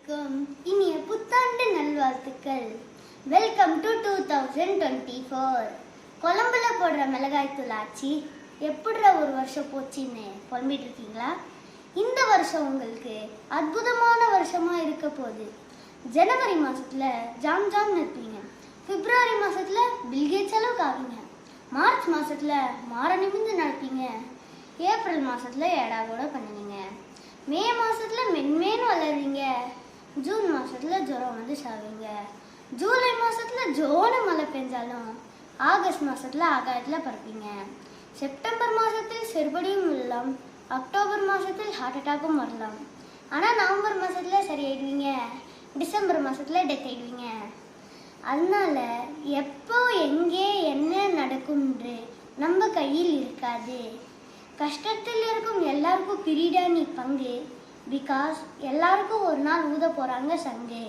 அனைவருக்கும் இனிய புத்தாண்டு நல்வாழ்த்துக்கள். Welcome to 2024. கொழம்புல போடுற மிளகாய் தூள் ஆச்சு எப்படிற ஒரு வருஷம் போச்சுன்னு புலம்பிட்டு இருக்கீங்களா? இந்த வருஷம் உங்களுக்கு அற்புதமான வருஷமா இருக்க போகுது. ஜனவரி மாசத்துல ஜாம் ஜாம் நிற்பீங்க. பிப்ரவரி மாசத்துல பில்கேட்ஸ் அளவுக்கு ஆவீங்க. மார்ச் மாசத்துல மாற நிமிந்து நடப்பீங்க. ஏப்ரல் மாசத்துல ஏடா கூட பண்ணுவீங்க. மே மாசத்துல மென்மேன்னு வளருவீங்க. ஜூன் மாசத்துல ஜுரம் வந்து சாவீங்க. ஜூலை மாசத்துல ஜோனு மழை பெஞ்சாலும் ஆகஸ்ட் மாசத்துல ஆகாயத்துல பறப்பீங்க. செப்டம்பர் மாசத்தில் செருபடியும் விழலாம். அக்டோபர் மாசத்தில் ஹார்ட் அட்டாக்கும் வரலாம். ஆனா நவம்பர் மாசத்துல சரியாயிடுவீங்க. டிசம்பர் மாசத்துல டெத் ஆயிடுவீங்க. அதனால எப்போ எங்கே என்ன நடக்கும்ன்று நம்ம கையில் இருக்காது. கஷ்டத்தில் இருக்கும் எல்லாருக்கும் பிரிடா நீ பங்கு. பிகாஸ் எல்லாருக்கும் ஒரு நாள் ஊத போறாங்க சங்கு.